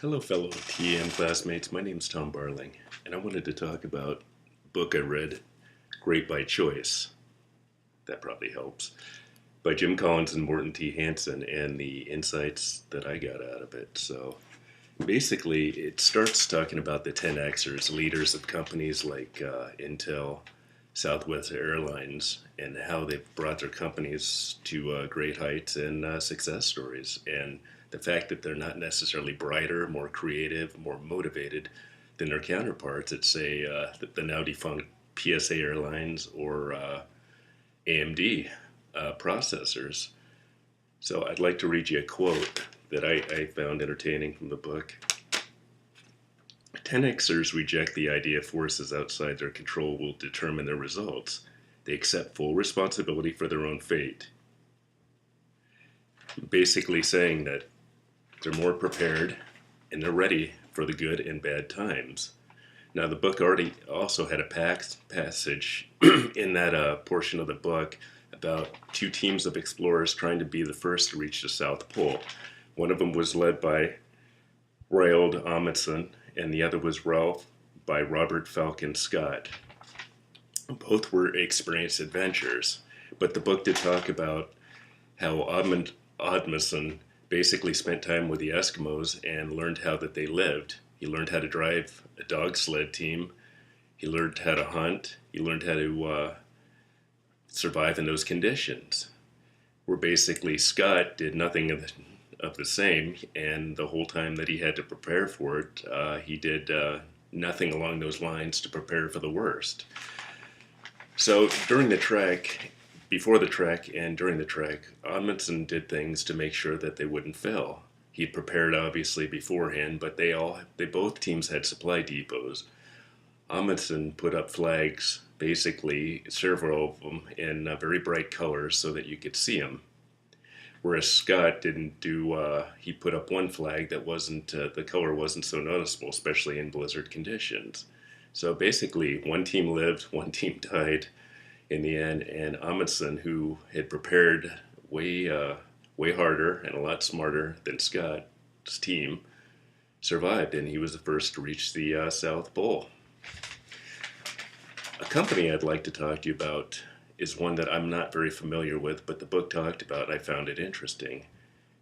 Hello, fellow TM classmates. My name's Tom Barling, and I wanted to talk about a book I read, Great by Choice. That probably helps. By Jim Collins and Morton T. Hansen, and the insights that I got out of it. So basically, it starts talking about the 10Xers, leaders of companies like Intel, Southwest Airlines, and how they've brought their companies to great heights and success stories. And the fact that they're not necessarily brighter, more creative, more motivated than their counterparts at, say, the now defunct PSA Airlines or AMD processors. So I'd like to read you a quote that I found entertaining from the book. 10Xers reject the idea forces outside their control will determine their results. They accept full responsibility for their own fate. Basically saying that they're more prepared and they're ready for the good and bad times. Now, the book already also had a passage in that portion of the book about two teams of explorers trying to be the first to reach the South Pole. One of them was led by Roald Amundsen, and the other was Ralph by Robert Falcon Scott. Both were experienced adventurers, but the book did talk about how Amundsen basically spent time with the Eskimos and learned how that they lived. He learned how to drive a dog sled team. He learned how to hunt. He learned how to survive in those conditions. Where basically Scott did nothing of the same, and the whole time that he had to prepare for it, he did nothing along those lines to prepare for the worst. So during the trek, before the trek and during the trek, Amundsen did things to make sure that they wouldn't fail. He'd prepared obviously beforehand, but both teams had supply depots. Amundsen put up flags, basically several of them in very bright colors so that you could see them. Whereas Scott didn't do, he put up one flag that wasn't, the color wasn't so noticeable, especially in blizzard conditions. So basically, one team lived, one team died in the end, and Amundsen, who had prepared way harder and a lot smarter than Scott's team, survived, and he was the first to reach the South Pole. A company I'd like to talk to you about is one that I'm not very familiar with, but the book talked about, and I found it interesting.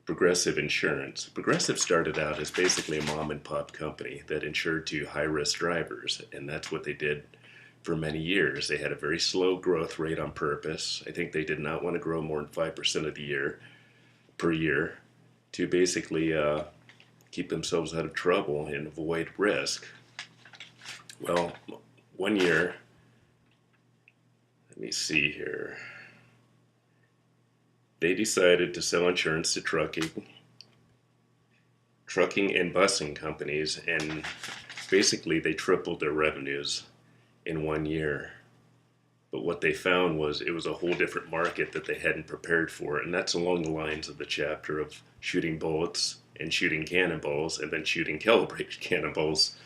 Progressive Insurance. Progressive started out as basically a mom and pop company that insured to high-risk drivers, and that's what they did for many years. They had a very slow growth rate on purpose. I think they did not want to grow more than 5% of the year per year to basically keep themselves out of trouble and avoid risk. Well, one year, let me see here, they decided to sell insurance to trucking and busing companies, and basically they tripled their revenues in 1 year. But what they found was it was a whole different market that they hadn't prepared for, and that's along the lines of the chapter of shooting bullets and shooting cannonballs and then shooting calibrated cannonballs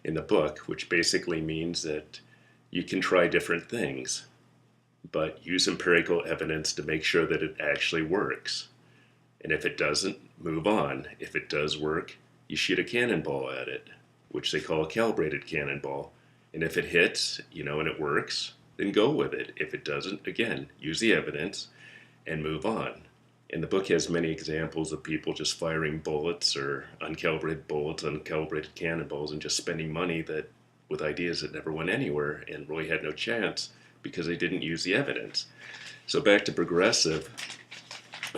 in the book, which basically means that you can try different things, but use empirical evidence to make sure that it actually works. And if it doesn't, move on. If it does work, you shoot a cannonball at it, which they call a calibrated cannonball. And if it hits, and it works, then go with it. If it doesn't, again, use the evidence and move on. And the book has many examples of people just firing bullets or uncalibrated cannonballs, and just spending money with ideas that never went anywhere and really had no chance because they didn't use the evidence. So back to Progressive,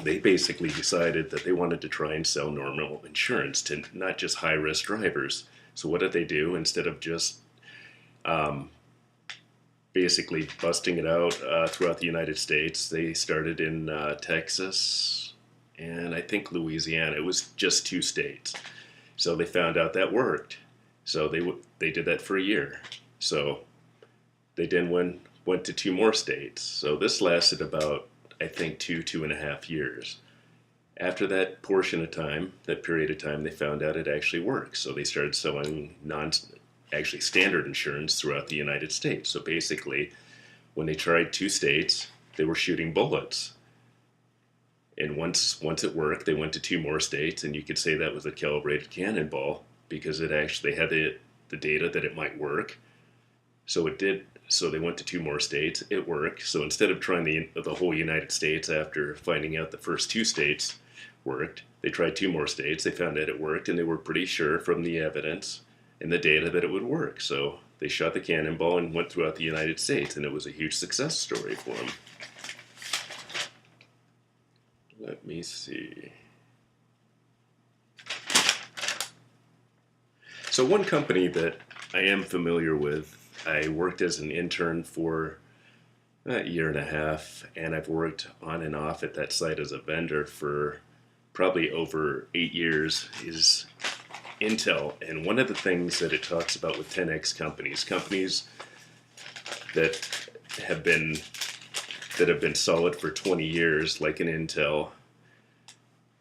they basically decided that they wanted to try and sell normal insurance to not just high-risk drivers. So what did they do? Instead of just basically busting it out throughout the United States, they started in Texas and I think Louisiana. It was just 2 states. So they found out that worked. So they did that for a year. So they then went to 2 more states. So this lasted about, I think, 2.5 years. After that portion of time, that period of time, they found out it actually works. So they started selling standard insurance throughout the United States. So basically, when they tried 2 states, they were shooting bullets. And once it worked, they went to 2 more states, and you could say that was a calibrated cannonball because it actually had the data that it might work. So it did. So they went to 2 more states. It worked. So instead of trying the whole United States after finding out the first 2 states worked, they tried 2 more states. They found out it worked, and they were pretty sure from the evidence and the data that it would work. So they shot the cannonball and went throughout the United States, and it was a huge success story for them. Let me see. So one company that I am familiar with, I worked as an intern for a year and a half, and I've worked on and off at that site as a vendor for probably over 8 years, is Intel. And one of the things that it talks about with 10x companies that have been solid for 20 years, like an Intel,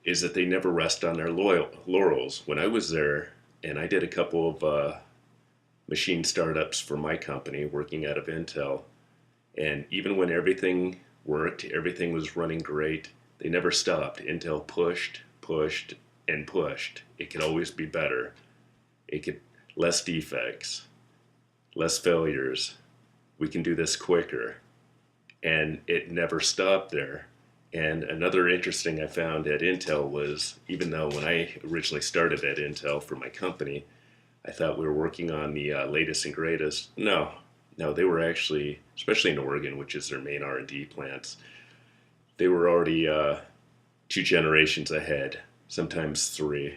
is that they never rest on their laurels. When I was there, and I did a couple of machine startups for my company working out of Intel, and even when everything worked, everything was running great, they never stopped. Intel pushed, and pushed. It could always be better. It could less defects, less failures. We can do this quicker. And it never stopped there. And another interesting I found at Intel was, even though when I originally started at Intel for my company, I thought we were working on the latest and greatest. No, they were actually, especially in Oregon, which is their main R&D plants, they were already 2 generations ahead, sometimes 3.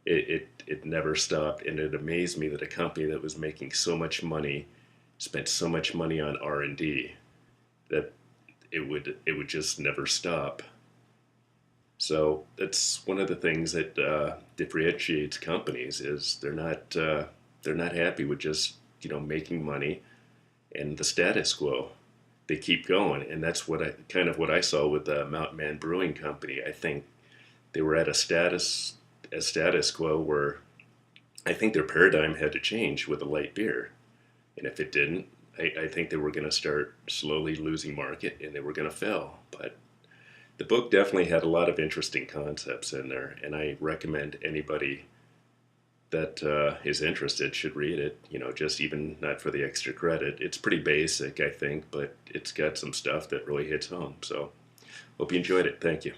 It never stopped, and it amazed me that a company that was making so much money spent so much money on R&D that it would just never stop. So that's one of the things that differentiates companies is they're not happy with just making money and the status quo. They keep going, and that's what I saw with the Mountain Man Brewing Company. I think they were at a status quo where I think their paradigm had to change with a light beer, and if it didn't, I think they were going to start slowly losing market, and they were going to fail. But the book definitely had a lot of interesting concepts in there, and I recommend anybody that is interested should read it. Just even not for the extra credit. It's pretty basic, I think, but it's got some stuff that really hits home. So, hope you enjoyed it. Thank you.